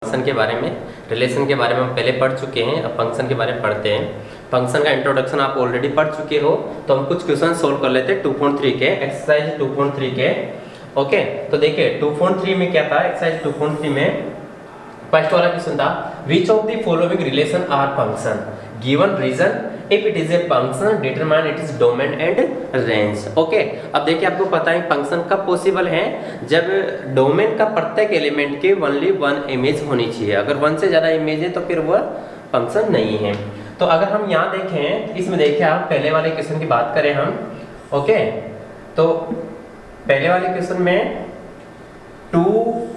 Function के बारे में, रिलेशन के बारे में हम पहले पढ़ चुके हैं, अब फंक्शन के बारे में पढ़ते हैं। फंक्शन का इंट्रोडक्शन आप ऑलरेडी पढ़ चुके हो, तो हम कुछ क्वेश्चन सोल्व कर लेते हैं 2.3 के, एक्सरसाइज 2.3 के। ओके, तो देखिए 2.3 में क्या था, एक्सरसाइज 2.3 में फर्स्ट वाला क्वेश्चन था, which of the following relation are function, given reason, if it is a function determine it is domain and range. Okay, अब देखिए आपको पता है फंक्शन कब पॉसिबल है, जब डोमेन का प्रत्येक एलिमेंट के ओनली वन इमेज होनी चाहिए। अगर वन से ज्यादा इमेज है तो फिर वह फंक्शन नहीं है। तो अगर हम यहाँ देखें, इसमें देखिए आप पहले वाले क्वेश्चन की बात करें हम। ओके, तो पहले वाले क्वेश्चन में 2,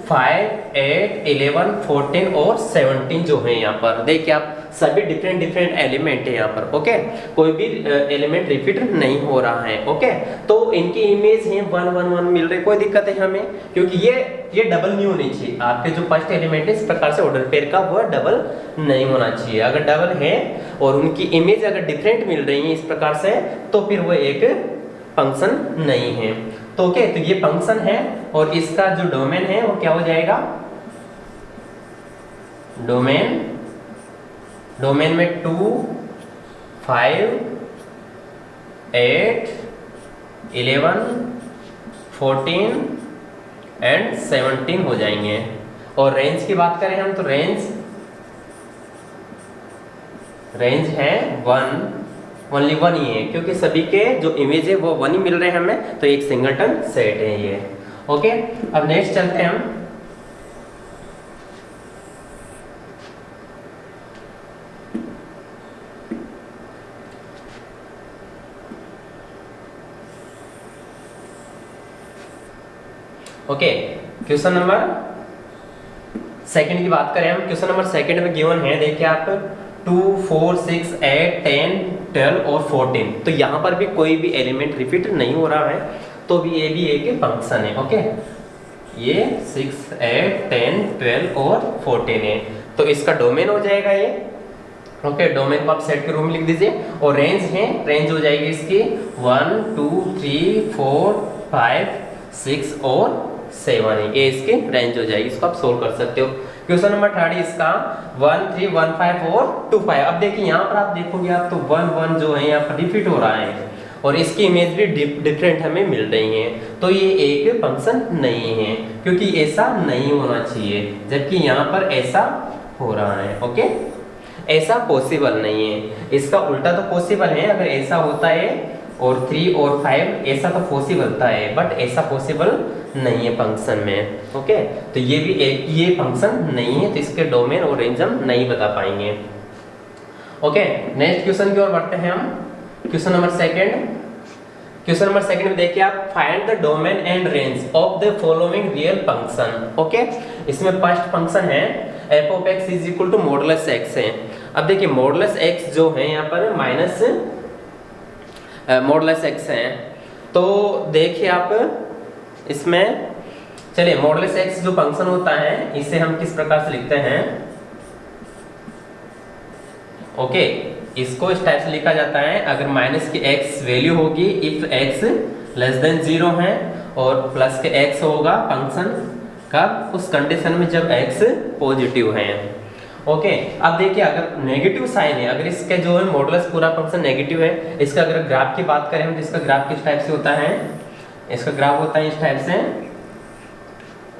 5, 8, 11, 14 और 17 जो है यहाँ पर देखिए आप सभी डिफरेंट एलिमेंट है यहाँ पर। ओके, कोई भी एलिमेंट रिपीट नहीं हो रहा है। ओके, तो इनकी इमेज है 1, 1, 1 मिल रही, कोई दिक्कत है हमें, क्योंकि ये डबल नहीं होनी चाहिए। आपके जो फर्स्ट एलिमेंट है इस प्रकार से ऑर्डर पेयर का वह डबल नहीं होना चाहिए। अगर डबल है और उनकी इमेज अगर डिफरेंट मिल रही है इस प्रकार से, तो फिर वह एक फंक्शन नहीं है। तो ओके, तो ये फंक्शन है और इसका जो डोमेन है वो क्या हो जाएगा, डोमेन में 2, 5, 8, 11, 14 एंड 17 हो जाएंगे। और रेंज की बात करें हम तो रेंज है 1, ओनली 1 ही है, क्योंकि सभी के जो इमेज है वो 1 ही मिल रहे हैं हमें, तो एक सिंगलटन सेट है ये। ओके, अब नेक्स्ट चलते हैं हम। ओके, क्वेश्चन नंबर सेकंड की बात करें हम। क्वेश्चन नंबर सेकंड में गिवन है, देखिए आप 2, 4, 6, 8, 10, 12 और 14। तो यहाँ पर भी कोई भी एलिमेंट रिपीट नहीं हो रहा है, तो भी ये भी एक फंक्शन है। ओके, ये 6, 8, 10, 12 और 14 है, तो इसका डोमेन हो जाएगा ये। ओके, डोमेन को आप सेट के रूप में लिख दीजिए। और रेंज हो जाएगी इसकी 1, 2, 3, 4, 5, 6 और 7 है, ये इसकी रेंज हो जाएगी। इसको आप सोल्व कर सकते हो। क्वेश्चन नंबर थर्ड इसका 1, 3, 1, 5 और 2, 5। अब देखिए यहाँ पर आप देखोगे आप तो 1, 1 जो है यहाँ पर रिपीट हो रहा है और इसकी इमेज भी डिफरेंट हमें मिल रही है, तो ये एक फंक्शन नहीं है, क्योंकि ऐसा नहीं होना चाहिए, जबकि यहाँ पर ऐसा हो रहा है। ओके, ऐसा पॉसिबल नहीं है, इसका उल्टा तो पॉसिबल है। अगर ऐसा होता है और 3 और 5 ऐसा तो पॉसिबल था है, बट ऐसा पॉसिबल नहीं है फंक्शन में। ओके, तो ये भी एक ये फंक्शन नहीं है, तो इसके डोमेन और रेंज हम नहीं बता पाएंगे। ओके, नेक्स्ट क्वेश्चन की ओर बढ़ते हैं हम। क्वेश्चन नंबर सेकंड में देखिए आप, find the domain and range of the following real function. Okay, इसमें फर्स्ट फंक्शन है f of x is equal to modulus x है। अब देखिए मॉडुलस x जो है यहाँ पर माइनस मॉडुलस x है, तो देखिए आप इसमें, चलिए मॉडुलस x जो फंक्शन होता है इसे हम किस प्रकार से लिखते हैं। ओके, इसको इस टाइप से लिखा जाता है, अगर माइनस की x वैल्यू होगी इफ x लेस देन 0 है और प्लस के x होगा फंक्शन का उस कंडीशन में जब x पॉजिटिव है। ओके, अब देखिए अगर नेगेटिव साइन है, अगर इसके जो है मॉडुलस पूरा फंक्शन नेगेटिव है, इसका अगर ग्राफ की बात करें हम तो इसका ग्राफ किस टाइप से होता है, इसका ग्राफ होता है इस टाइप से।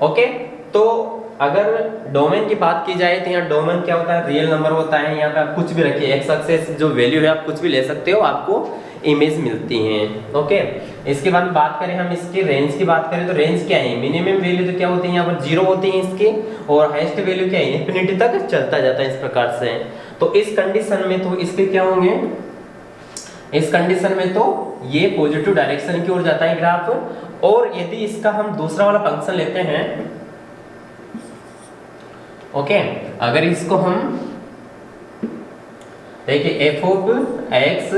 ओके, तो अगर डोमेन की बात की जाए तो यहाँ डोमेन क्या होता है, रियल नंबर होता है। यहाँ पे आप कुछ भी रखिए, एक्स एक्सिस जो वैल्यू है आप कुछ भी ले सकते हो, आपको इमेज मिलती हैं। ओके, इसके बाद बात करें हम इसकी रेंज की बात करें तो रेंज क्या है, मिनिमम वैल्यू तो क्या होती है यहाँ पर 0 होती है इसकी, और हाईएस्ट वैल्यू क्या है इंफिनिटी तक चलता जाता है इस प्रकार से। तो इस कंडीशन में तो इसके क्या होंगे, इस कंडीशन में तो ये पॉजिटिव डायरेक्शन की ओर जाता है ग्राफ। और यदि इसका हम दूसरा वाला फंक्शन लेते हैं, ओके, अगर इसको हम देखिए f of x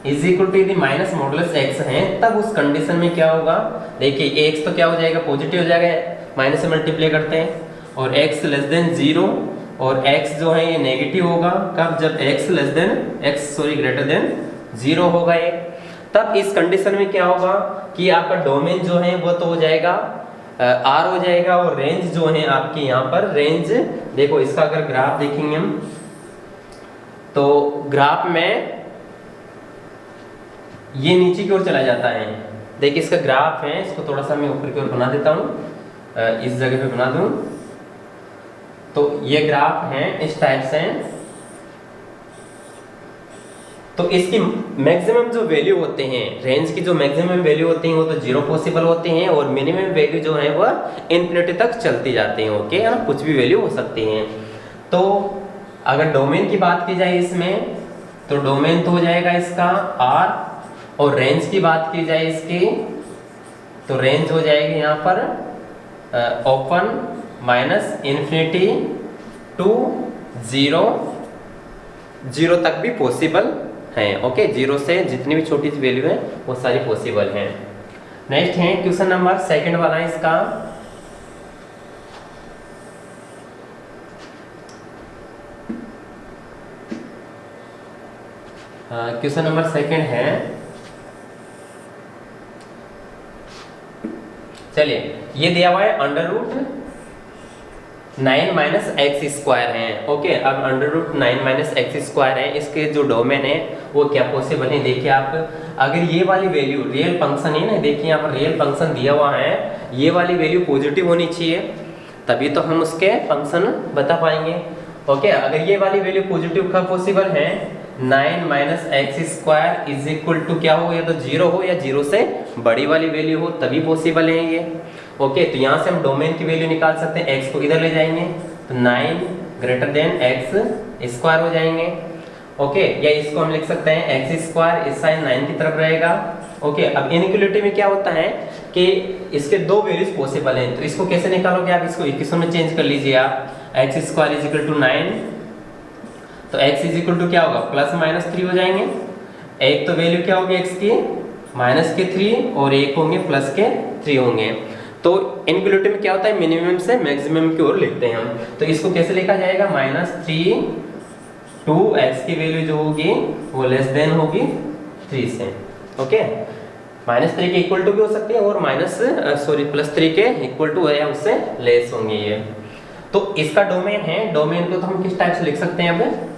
is equal to यदि माइनस मॉडुलस x है, तब उस कंडीशन में क्या होगा, देखिए x तो क्या हो जाएगा, पॉजिटिव हो जाएगा, माइनस से मल्टीप्लाई करते हैं, और x लेस देन 0 और x जो है ये नेगेटिव होगा कब, जब x ग्रेटर देन 0 होगा ये। तब इस कंडीशन में क्या होगा कि आपका डोमेन जो है वो तो हो जाएगा आर हो जाएगा। और रेंज जो है आपकी यहाँ पर रेंज देखो, इसका अगर ग्राफ देखेंगे हम तो ग्राफ में ये नीचे की ओर चला जाता है। देखिए इसका ग्राफ है, इसको थोड़ा सा मैं ऊपर की ओर बना देता हूँ, इस जगह पे बना दूं तो ये ग्राफ है इस टाइप से। तो इसकी मैक्सिमम जो वैल्यू होते हैं, रेंज की जो मैक्सिमम वैल्यू होती हैं वो तो 0 पॉसिबल होते हैं, और मिनिमम वैल्यू जो है वह इन्फिनिटी तक चलती जाती हैं। ओके, या कुछ भी वैल्यू हो सकती हैं। तो अगर डोमेन की बात की जाए इसमें, तो डोमेन तो हो जाएगा इसका R, और रेंज की बात की जाए इसकी तो रेंज हो जाएगी यहाँ पर ओपन माइनस इन्फिनिटी टू 0 तक भी पॉसिबल है। ओके, 0 से जितनी भी छोटी सी वैल्यू है वो सारी पॉसिबल हैं। नेक्स्ट है क्वेश्चन नंबर सेकंड वाला है इसका। क्वेश्चन नंबर सेकंड है, चलिए ये दिया हुआ है √9 माइनस एक्स स्क्वायर है। ओके, अब √9 माइनस एक्स स्क्वायर है, इसके जो डोमेन है वो क्या पॉसिबल है। देखिए आप अगर ये वाली वैल्यू रियल फंक्शन है ना, देखिए यहाँ पर रियल फंक्शन दिया हुआ है, ये वाली वैल्यू पॉजिटिव होनी चाहिए तभी तो हम उसके फंक्शन बता पाएंगे। ओके, अगर ये वाली वैल्यू पॉजिटिव कब पॉसिबल है, 9 minus x square is equal to क्या हो, या तो 0 हो या 0 से बड़ी वाली वैल्यू हो तभी पॉसिबल है ये। ओके, तो यहाँ से हम डोमेन की वैल्यू निकाल सकते हैं, x को इधर ले जाएंगे तो 9 ग्रेटर देन एक्स स्क्वायर हो जाएंगे। ओके, या इसको हम लिख सकते हैं एक्स स्क्वायर, इस साइन 9 की तरफ रहेगा। ओके, अब इनइक्वालिटी में क्या होता है कि इसके दो वैल्यूज पॉसिबल हैं, तो इसको कैसे निकालोगे आप, इसको इक्वेशन में चेंज कर लीजिए आप, x square is equal to 9, तो x इज इक्वल टू क्या होगा प्लस माइनस 3 हो जाएंगे। एक तो वैल्यू क्या होगी x की माइनस के 3 और एक होंगे प्लस के 3 होंगे। तो इनइक्वालिटी में क्या होता है, मिनिमम से मैक्सिमम की ओर लिखते हैं हम। तो इसको कैसे लिखा जाएगा, -3 टू x की वैल्यू जो होगी वो लेस देन होगी 3 से। ओके, -3 के इक्वल टू भी हो सकती है और +3 के इक्वल टू या उससे लेस होंगी ये। तो इसका डोमेन है, डोमेन को तो हम किस टाइप से लिख सकते हैं, अब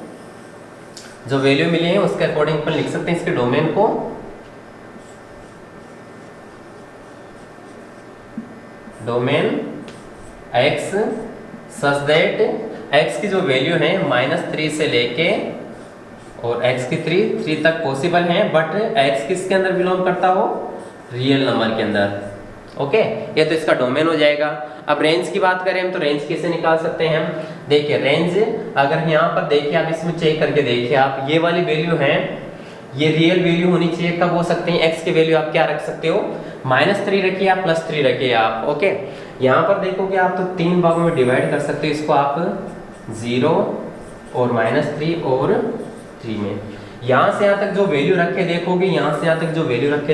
जो वैल्यू मिली है उसके अकॉर्डिंग पर लिख सकते हैं इसके डोमेन को। Domain x such that x की जो वैल्यू है -3 से लेके और x की 3 तक पॉसिबल है, बट x किसके अंदर बिलोंग करता हो, रियल नंबर के अंदर। ओके, ये तो इसका डोमेन हो जाएगा। अब रेंज की बात करें हम तो रेंज कैसे निकाल सकते हैं हम, देखिए रेंज अगर यहाँ पर देखिए आप इसमें चेक करके देखिए आप, ये वाली वैल्यू है ये रियल वैल्यू होनी चाहिए, कब हो सकते हैं, x की वैल्यू आप क्या रख सकते हो, -3 रखिए आप +3 रखिए आप। ओके, यहाँ पर देखोगे आप तो 3 भागों में डिवाइड कर सकते हो इसको आप, 0 और -3 और 3 में। यहाँ से यहाँ तक जो वैल्यू रखे देखोगे, यहाँ से यहाँ तक जो वैल्यू रखे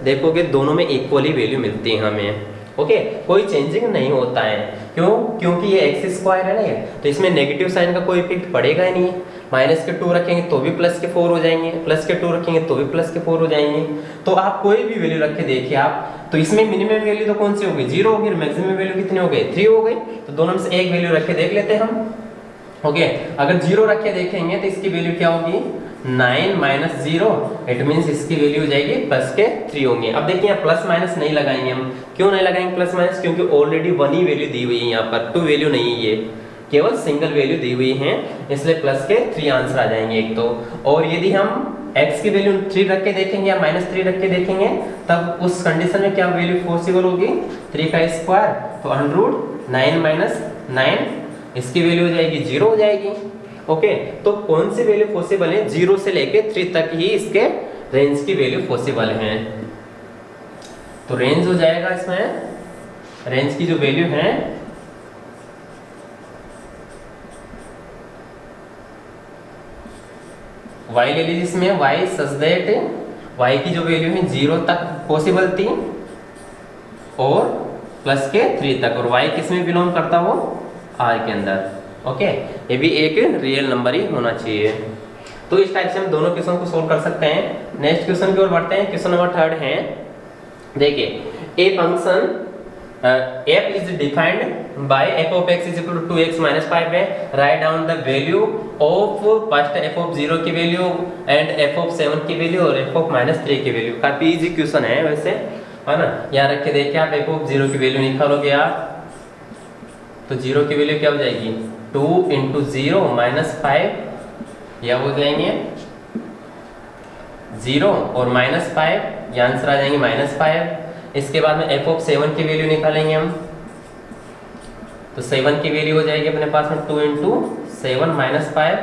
देखोगे दोनों में इक्वली वैल्यू मिलती है हमें। ओके, कोई चेंजिंग नहीं होता है, क्यों, क्योंकि ये एक्स स्क्वायर है ना ये, तो इसमें नेगेटिव साइन का कोई इफेक्ट पड़ेगा ही नहीं। -2 रखेंगे तो भी +4 हो जाएंगे, +2 रखेंगे तो भी +4 हो जाएंगे। तो आप कोई भी वैल्यू रख के देखिए आप, तो इसमें मिनिमम वैल्यू तो कौन सी होगी, 0 होगी, मैक्सिमम वैल्यू कितनी हो गई, 3 हो गई। तो दोनों में से एक वैल्यू रख के देख लेते हैं हम। ओके, अगर 0 रख के देखेंगे तो इसकी वैल्यू क्या होगी, 9 माइनस 0, इट मीन्स इसकी वैल्यू हो जाएगी +3 होंगे। अब देखिए यहाँ प्लस माइनस नहीं लगाएंगे हम, क्यों नहीं लगाएंगे प्लस माइनस, क्योंकि ऑलरेडी 1 ही वैल्यू दी हुई है, यहाँ पर 2 वैल्यू नहीं है, ये केवल सिंगल वैल्यू दी हुई है, इसलिए +3 आंसर आ जाएंगे एक तो। और यदि हम x की वैल्यू 3 रख के देखेंगे या -3 रख के देखेंगे, तब उस कंडीशन में क्या वैल्यू पॉसिबल होगी, 3 का स्क्वायर, तो 9 माइनस 9 इसकी वैल्यू हो जाएगी 0 हो जाएगी। ओके, तो कौन सी वैल्यू पॉसिबल है, 0 से लेके 3 तक ही इसके रेंज की वैल्यू पॉसिबल है। तो रेंज हो जाएगा इसमें, रेंज की जो वैल्यू है y ले लीजिए, इसमें y सच दैट y की जो वैल्यू है 0 तक पॉसिबल थी और +3 तक, और y किस में बिलोंग करता हो, r के अंदर। ओके, ये भी एक रियल नंबर ही होना चाहिए। तो इस टाइप से हम दोनों क्वेश्चन को सोल्व कर सकते हैं। नेक्स्ट क्वेश्चन की ओर बढ़ते हैं, क्वेश्चन नंबर 3 है। देखिए a function f is defined by f of x is equal to 2x minus 5 है. Write down the value of first f of 0 की वैल्यू एंड f of 7 की वैल्यू और f of minus 3 की value. काफी easy question है वैसे, है ना. यहाँ रख के देखिए आप f of 0 की वैल्यू निकालोगे आप, तो 0 की वैल्यू क्या हो जाएगी 2 इंटू 0 माइनस 5, यह हो जाएंगे 0 और माइनस 5, ये आंसर आ जाएंगे माइनस 5. इसके बाद में f ऑफ 7 की वैल्यू निकालेंगे हम, तो 7 की वैल्यू हो जाएगी अपने पास में 2 इंटू 7 माइनस 5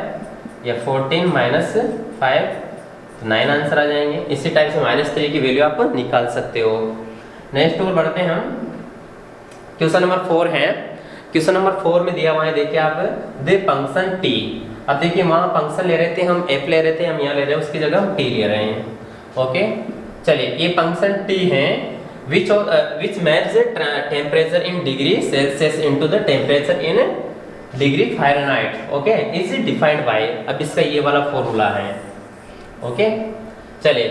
या 14 माइनस 5, तो 9 आंसर आ जाएंगे. इसी टाइप से माइनस 3 की वैल्यू आप निकाल सकते हो. नेक्स्ट और बढ़ते हैं हम. क्वेश्चन नंबर 4 है. क्वेश्चन नंबर 4 में दिया हुआ है, देखिए आप, द फंक्शन t. अब देखिए वहाँ फंक्शन ले रहे थे हम, f ले रहे थे हम, यहाँ ले रहे हैं उसकी जगह हम t ले रहे हैं. ओके, चलिए ये फंक्शन t है which maps temperature in degree Celsius into the temperature in degree Fahrenheit. Okay, is defined by, अब इसका ये वाला फॉर्मूला है. ओके, चलिए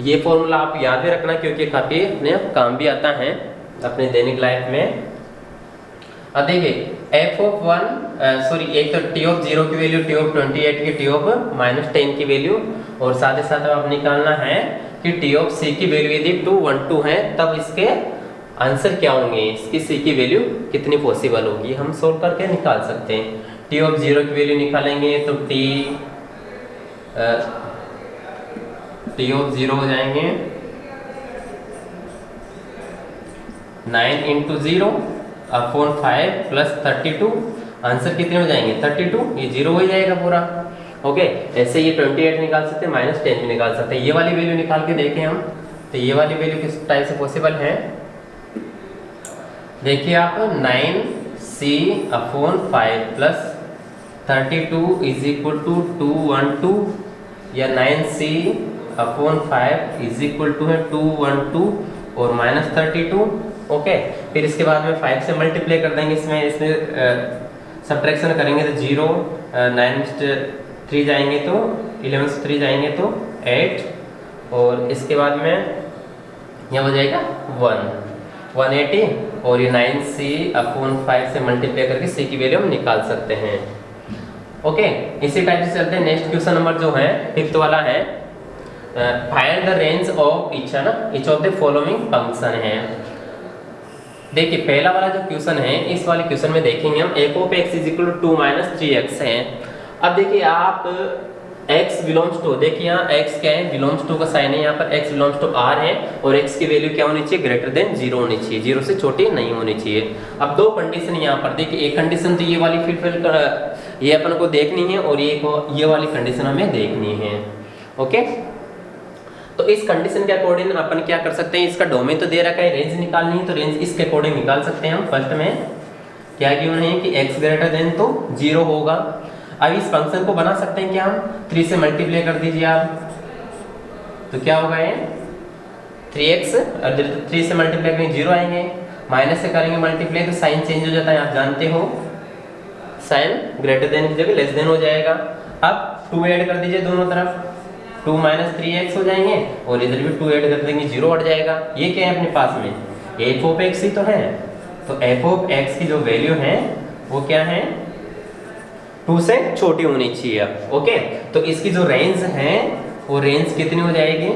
ये फॉर्मूला आप याद भी रखना क्योंकि काफी अपने काम भी आता है अपने दैनिक लाइफ में. अब देखिए f ऑफ 1 सॉरी एक तो t ऑफ 0 की वैल्यू, t ऑफ 28 की, t ऑफ माइनस 10 की वैल्यू, और साथ ही साथ आप निकालना है कि t ऑफ c की वैल्यू यदि 2 1 2 है तब इसके आंसर क्या होंगे, इसकी c की वैल्यू कितनी पॉसिबल होगी, हम सोल्व करके निकाल सकते हैं. t ऑफ 0 की वैल्यू निकालेंगे तो t ऑफ 0 हो जाएंगे 9 इंटू 0 अपॉन 5 प्लस 32. आंसर कितने हो जाएंगे 32, ये 0 हो जाएगा पूरा. ओके, ऐसे ये 28 निकाल सकते हैं, माइनस 10 भी निकाल सकते हैं. ये वाली वैल्यू निकाल के देखें हम, तो ये वाली वैल्यू किस टाइप से पॉसिबल है. देखिए आप 9c upon 5 plus 32 is equal to 212, या 9c upon 5 is equal to है 212 और माइनस 32. ओके, फिर इसके बाद में 5 से मल्टीप्लाई कर देंगे, इसमें सब्ट्रैक्शन करेंगे तो 0, 9 से 3 जाएंगे तो 11 से 3 जाएंगे तो 8, और इसके बाद में यह हो जाएगा 180, और ये 9c अपॉन 5 से मल्टीप्लाई करके c की वैल्यू हम निकाल सकते हैं. ओके, इसी टाइप से चलते हैं. नेक्स्ट क्वेश्चन नंबर जो है 5th वाला है, find the range of each of the following function है. देखिए पहला वाला जो क्वेश्चन है, इस वाले क्वेश्चन में देखेंगे हम f of x is equal to 2 minus 3x है. अब देखिए आप x बिलोंग्स टू, देखिए यहाँ x क्या है, बिलोंग्स टू का साइन है, यहाँ पर x बिलोंग्स टू r है, और x की वैल्यू क्या होनी चाहिए, ग्रेटर देन 0 होनी चाहिए, 0 से छोटी नहीं होनी चाहिए. अब दो कंडीशन यहाँ पर देखिए, एक कंडीशन तो ये वाली फुलफिल कर, ये अपन को देखनी है, और ये वाली कंडीशन हमें देखनी है. ओके, तो इस कंडीशन के अकॉर्डिंग अपन क्या कर सकते हैं, इसका डोमेन तो दे रखा है, रेंज निकालनी है, तो रेंज इसके अकॉर्डिंग निकाल सकते हैं हम. फर्स्ट में क्या गिवन है कि x ग्रेटर देन तो 0 होगा. अब इस फंक्शन को बना सकते हैं क्या हम, 3 से मल्टीप्लाई कर दीजिए आप, तो क्या होगा ये 3x, और 3 से मल्टीप्लाई करेंगे 0 आएंगे, माइनस से करेंगे मल्टीप्लाई तो साइन चेंज हो जाता है, आप जानते हो, साइन ग्रेटर देन की जगह लेस देन हो जाएगा. अब 2 ऐड कर दीजिए दोनों तरफ, 2 माइनस 3x हो जाएंगे, और इधर भी 2 ऐड कर देंगे 0 हट जाएगा. ये क्या है अपने पास में f ऑफ x ही तो है, तो f ऑफ x की जो वैल्यू है वो क्या है 2 से छोटी होनी चाहिए. ओके, तो इसकी जो रेंज है वो रेंज कितनी हो जाएगी,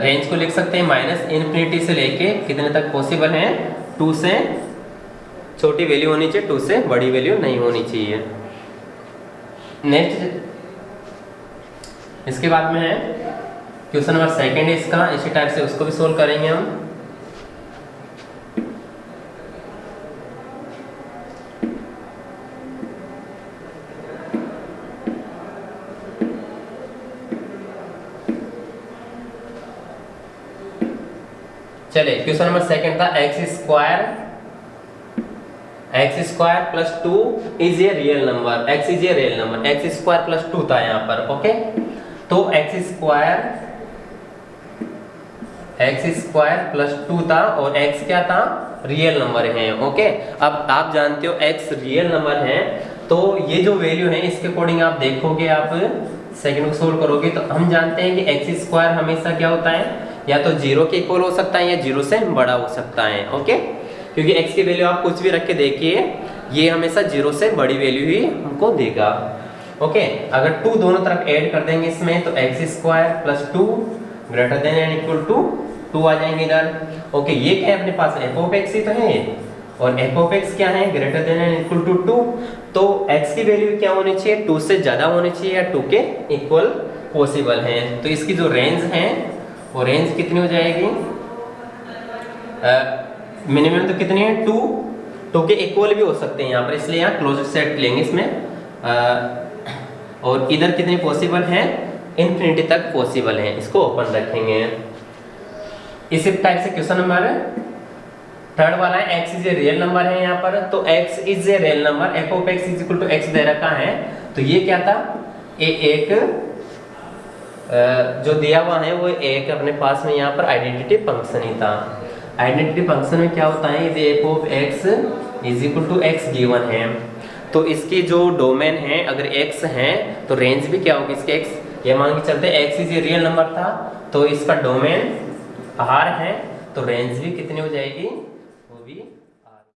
रेंज को लिख सकते हैं माइनस इन्फिनिटी से लेके कितने तक पॉसिबल है, 2 से छोटी वैल्यू होनी चाहिए, 2 से बड़ी वैल्यू नहीं होनी चाहिए. नेक्स्ट इसके बाद में है क्वेश्चन नंबर 2 है इसका, इसी टाइप से उसको भी सोल्व करेंगे हम. चलिए क्वेश्चन नंबर 2 था x square plus 2 is a real number, x is a real number, x square plus 2 था यहाँ पर. ओके, तो x स्क्वायर प्लस 2 था, और x क्या था, रियल नंबर है. ओके, अब आप जानते हो x रियल नंबर है, तो ये जो वैल्यू है इसके अकॉर्डिंग आप देखोगे, आप सेकंड को सोल्व करोगे, तो हम जानते हैं कि x स्क्वायर हमेशा क्या होता है, या तो 0 के इक्वल हो सकता है या 0 से बड़ा हो सकता है। ओके, क्योंकि x की वैल्यू आप कुछ भी रख के देखिए, ये हमेशा 0 से बड़ी वैल्यू ही हमको देगा। ओके, अगर 2 दोनों तरफ ऐड कर देंगे इसमें तो x² plus 2 greater than and equal to 2 आ जाएंगे इधर। ओके, ये क्या है अपने पास f(x) ही तो है, और f(x) क्या है greater than and equal to 2, तो x की वैल्यू क्या होनी चाहिए 2 से ज्यादा होनी चाहिए या 2 के इक्वल पॉसिबल है। तो इसकी जो रेंज है वो रेंज कितनी हो जाएगी, मिनिमम तो कितनी है 2 के इक्वल भी हो सकते हैं यहाँ पर, इसलिए यहाँ क्लोज्ड सेट लेंगे इसमें। और इधर कितनी पॉसिबल है, इन्फिनिटी तक पॉसिबल है, इसको ओपन रखेंगे। इसी टाइप से क्वेश्चन नंबर थर्ड वाला है, x is a real number है यहाँ पर, तो x is a real number, f(x) is equal to x दे रखा है, तो ये क्या था, एक जो दिया हुआ है वो एक अपने पास में यहाँ पर आइडेंटिटी फंक्शन ही था। आइडेंटिटी फंक्शन में क्या होता है, यदि f(x) is equal to x given है, तो इसकी जो डोमेन है अगर x है तो रेंज भी क्या होगी इसके x, ये मान के चलते x is a real number था, तो इसका डोमेन R है, तो रेंज भी कितनी हो जाएगी